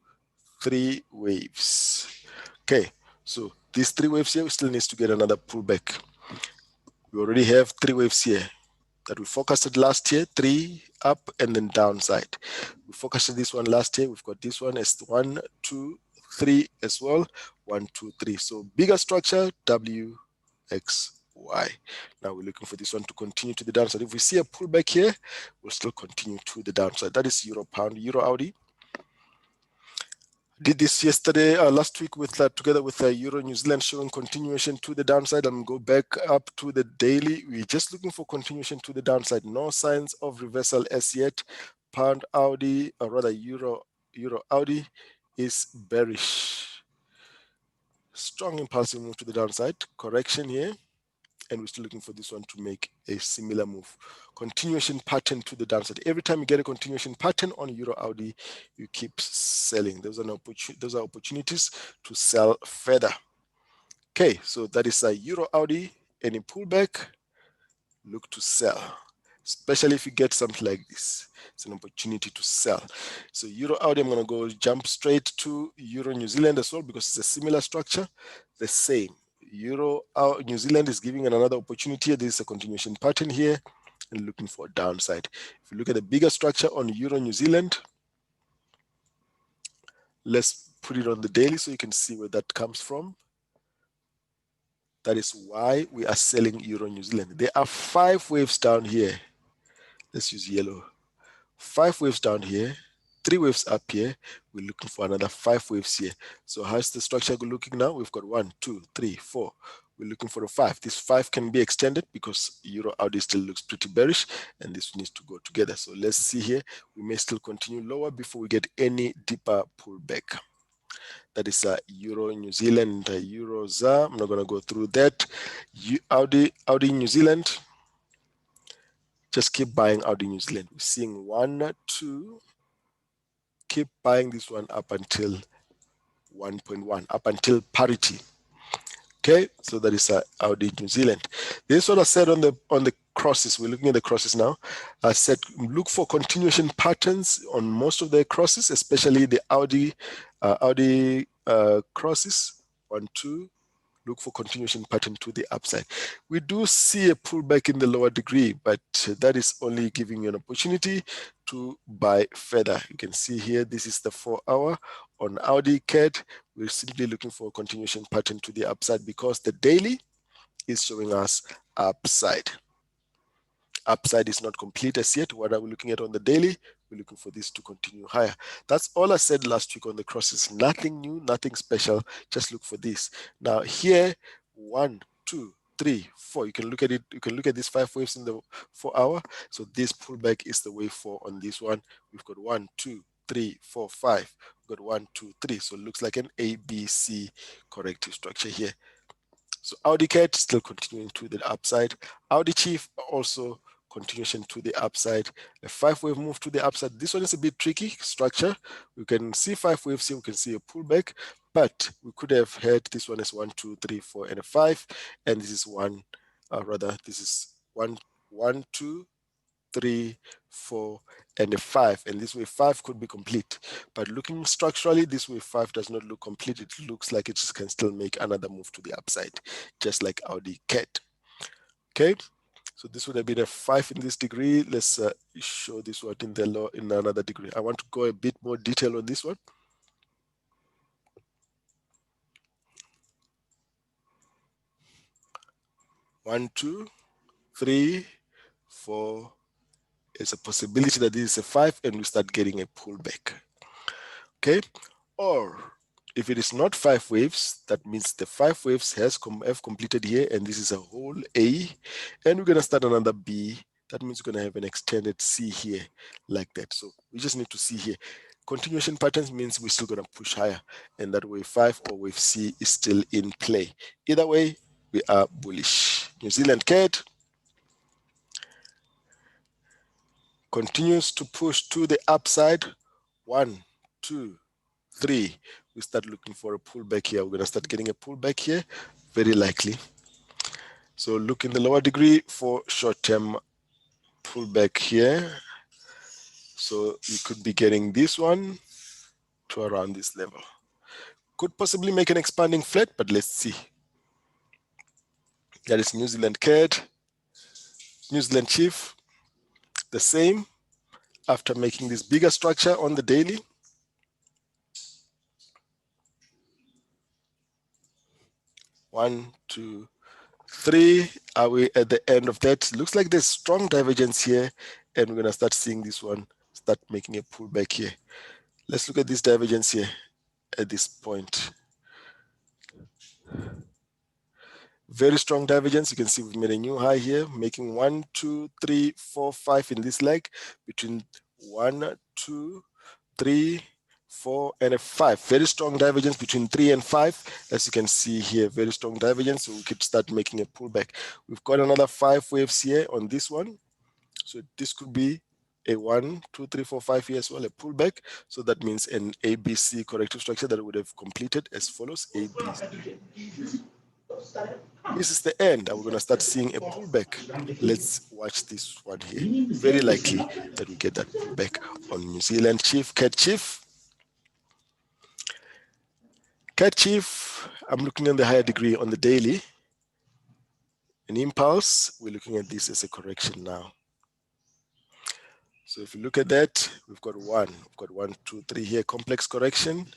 3 waves. Okay, so these 3 waves here, we still need to get another pullback. We already have 3 waves here that we forecasted last year, 3 up and then downside. We forecasted this one last year. We've got this one as 1, 2, 3 as well. 1, 2, 3. So bigger structure, WXY. Now we're looking for this one to continue to the downside. If we see a pullback here, we'll still continue to the downside. That is euro pound, euro Audi. Did this yesterday, last week with together with Euro New Zealand showing continuation to the downside. I'm going to go back up to the daily. We're just looking for continuation to the downside. No signs of reversal as yet. Pound Audi, or rather Euro Audi is bearish. Strong impulsive move to the downside. Correction here. And we're still looking for this one to make a similar move. Continuation pattern to the downside. Every time you get a continuation pattern on Euro Audi, you keep selling. Those are opportunities to sell further. Okay, so that is a Euro Audi. Any pullback, look to sell. Especially if you get something like this, it's an opportunity to sell. So Euro Audi, I'm going to jump straight to Euro New Zealand as well, because it's a similar structure, the same. Euro New Zealand is giving another opportunity. There is a continuation pattern here and looking for a downside. If you look at the bigger structure on Euro New Zealand, Let's put it on the daily so you can see where that comes from. That is why we are selling Euro New Zealand. There are 5 waves down here. Let's use yellow. 5 waves down here, 3 waves up here. We're looking for another 5 waves here. So how's the structure looking now? We've got 1, 2, 3, 4. We're looking for a 5. This 5 can be extended because Euro Audi still looks pretty bearish, and this needs to go together. So let's see here. We may still continue lower before we get any deeper pullback. That is Euro New Zealand, Euro ZAR. I'm not going to go through that. Audi New Zealand. Just keep buying Audi New Zealand. We're seeing 1, 2. Keep buying this one up until 1.1, up until parity. Okay, so that is Audi New Zealand. This is what I said on the crosses. We're looking at the crosses now. I said look for continuation patterns on most of the crosses, especially the Audi crosses. 1, 2. Look for continuation pattern to the upside. We do see a pullback in the lower degree, but that is only giving you an opportunity to buy further. You can see here, this is the 4-hour on Audi Cad. We're simply looking for a continuation pattern to the upside because the daily is showing us upside. Upside is not complete as yet. What are we looking at on the daily? We're looking for this to continue higher. That's all I said last week on the crosses. Nothing new, nothing special. Just look for this. Now here, 1, 2, 3, 4. You can look at it. You can look at these 5 waves in the 4-hour. So this pullback is the wave 4 on this one. We've got 1, 2, 3, 4, 5. We've got 1, 2, 3. So it looks like an ABC corrective structure here. So Audi Cad still continuing to the upside. Audi Chief also continuation to the upside. A 5-wave move to the upside. This one is a bit tricky structure. We can see 5 waves here. We can see a pullback, but we could have had this one as 1, 2, 3, 4, and a 5, and this is this is 1, 1, 2, 3, 4, and a 5, and this wave 5 could be complete. But looking structurally, this wave 5 does not look complete. It looks like it can still make another move to the upside, just like Audi Cad. Okay, so this would have been a 5 in this degree. Let's show this one in another degree. I want to go a bit more detail on this one. One, 2, 3, 4. It's a possibility that this is a 5 and we start getting a pullback. Okay, or if it is not 5 waves, that means the 5 waves have completed here, and this is a whole A, and we're going to start another B. That means we're going to have an extended C here like that. So we just need to see here. Continuation patterns means we're still going to push higher, and that wave 5 or wave C is still in play. Either way, we are bullish. New Zealand Cad continues to push to the upside. 1, 2, 3. We start looking for a pullback here. We're going to start getting a pullback here, very likely. So look in the lower degree for short-term pullback here. So you could be getting this one to around this level. Could possibly make an expanding flat, but let's see. That is New Zealand Cad. New Zealand Chief, the same. After making this bigger structure on the daily. One, 2, 3. Are we at the end of that? Looks like there's strong divergence here, and we're going to start seeing this one start making a pullback here. Let's look at this divergence here at this point. Very strong divergence. You can see we've made a new high here, making 1, 2, 3, 4, 5 in this leg, between 1, 2, 3, 4, and a 5. Very strong divergence between 3 and 5. As you can see here, very strong divergence. So we could start making a pullback. We've got another 5 waves here on this one. So this could be a 1, 2, 3, 4, 5 here as well, a pullback. So that means an ABC corrective structure that would have completed as follows: ABC. This is the end, and we're going to start seeing a pullback. Let's watch this one here. Very likely that we get that pullback on New Zealand Chief, Cad Chief. Cad Chief, I'm looking at the higher degree on the daily. An impulse, we're looking at this as a correction now. So if you look at that, we've got 1, 2, 3 here, complex correction.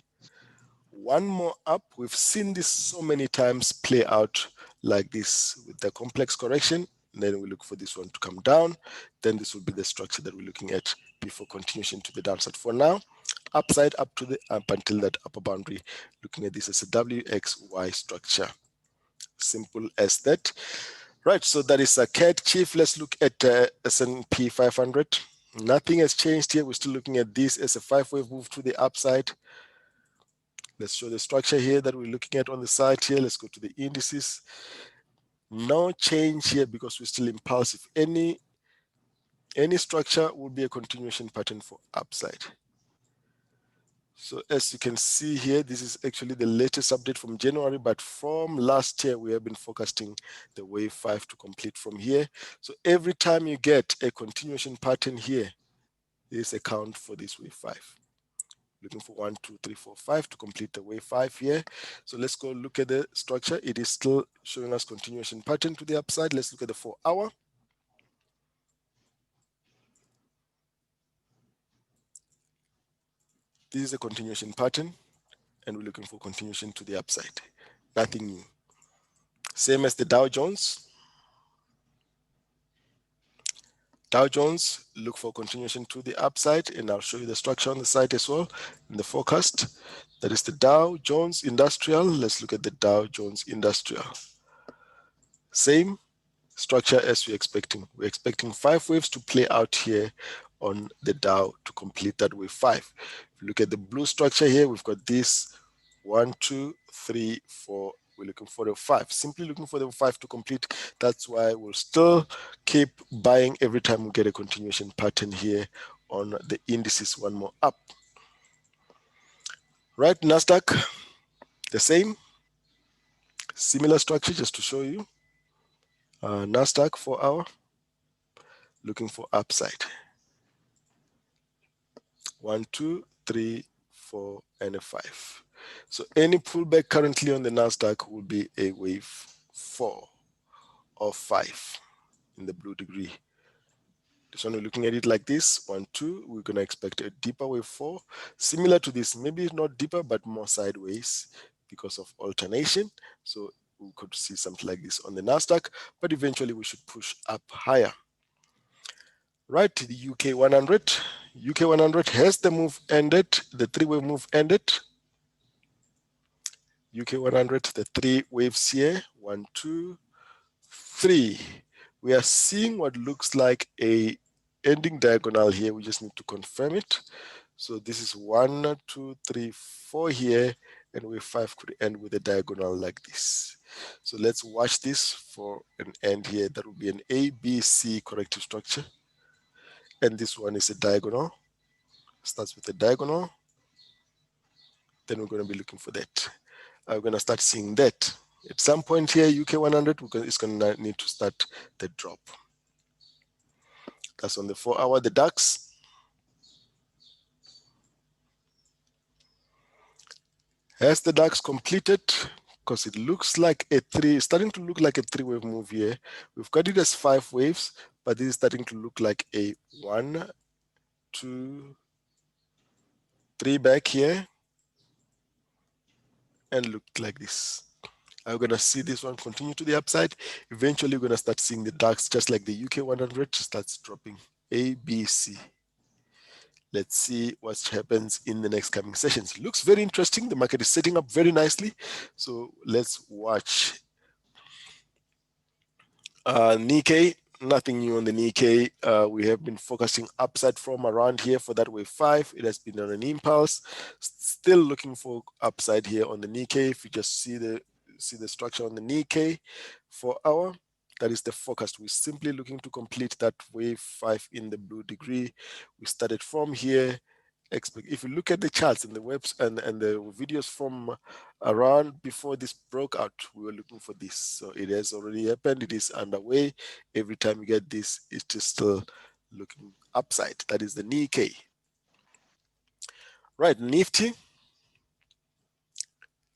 one more up. We've seen this so many times play out like this with the complex correction. Then we look for this one to come down. Then this will be the structure that we're looking at before continuation to the downside. For now, upside up to the up until that upper boundary, looking at this as a WXY structure. Simple as that. Right, so that is a CAD chief. Let's look at S&P 500. Nothing has changed here. We're still looking at this as a 5-wave move to the upside. Let's show the structure here that we're looking at on the side here. Let's go to the indices. No change here because we're still impulsive. Any structure will be a continuation pattern for upside. So as you can see here, this is actually the latest update from January, but from last year, we have been forecasting the wave 5 to complete from here. So every time you get a continuation pattern here, there is a count for this wave 5. Looking for 1, 2, 3, 4, 5 to complete the wave 5 here. So let's go look at the structure. It is still showing us continuation pattern to the upside. Let's look at the 4-hour. This is a continuation pattern, and we're looking for continuation to the upside. Nothing new. Same as the Dow Jones. Dow Jones, look for continuation to the upside, and I'll show you the structure on the side as well in the forecast. That is the Dow Jones Industrial. Let's look at the Dow Jones Industrial. Same structure as we're expecting. We're expecting 5 waves to play out here on the Dow to complete that wave 5. If you look at the blue structure here, we've got this 1, 2, 3, 4. We're looking for the 5, simply looking for the 5 to complete. That's why we'll still keep buying every time we get a continuation pattern here on the indices, one more up. Right, Nasdaq, the same, similar structure just to show you. Nasdaq 4-hour, looking for upside. 1, 2, 3, 4, and a 5. So any pullback currently on the Nasdaq will be a wave 4 or 5 in the blue degree. This one, we're looking at it like this, 1, 2, we're going to expect a deeper wave 4, similar to this, maybe not deeper, but more sideways because of alternation. So we could see something like this on the Nasdaq, but eventually we should push up higher. Right, the UK 100. UK 100 has the move ended, the 3-wave move ended. UK 100, the 3 waves here, 1, 2, 3. We are seeing what looks like a ending diagonal here. We just need to confirm it. So this is 1, 2, 3, 4 here, and wave 5 could end with a diagonal like this. So let's watch this for an end here. That will be an ABC corrective structure. And this one is a diagonal. Starts with a diagonal. Then we're going to be looking for that. We're going to start seeing that. At some point here, UK 100, it's going to need to start the drop. That's on the 4-hour. The DAX. Has the DAX completed? Because it looks like a 3, starting to look like a 3-wave move here. We've got it as 5 waves, but this is starting to look like a 1, 2, 3 back here, and look like this. I'm going to see this one continue to the upside. Eventually, we're going to start seeing the DAX, just like the UK 100, starts dropping. A, B, C. Let's see what happens in the next coming sessions. Looks very interesting. The market is setting up very nicely. So let's watch. Nikkei, nothing new on the Nikkei. We have been focusing upside from around here for that wave 5. It has been on an impulse. Still looking for upside here on the Nikkei. If you just see the structure on the Nikkei 4-hour, that is the forecast. We're simply looking to complete that wave 5 in the blue degree. We started from here. If you look at the charts and the webs and the videos from around before this broke out, we were looking for this. So it has already happened. It is underway. Every time you get this, it is still looking upside. That is the Nikkei. Right, Nifty.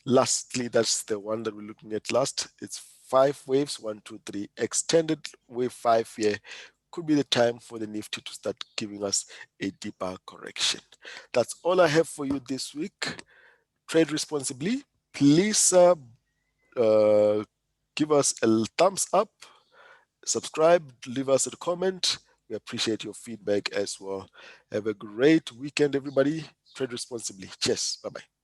Lastly, that's the one that we're looking at last. It's 5 waves, 1, 2, 3. Extended wave 5 here could be the time for the Nifty to start giving us a deeper correction. That's all I have for you this week. trade responsibly. Please give us a thumbs up, subscribe, leave us a comment. We appreciate your feedback as well. Have a great weekend, everybody. Trade responsibly. Cheers. Bye-bye.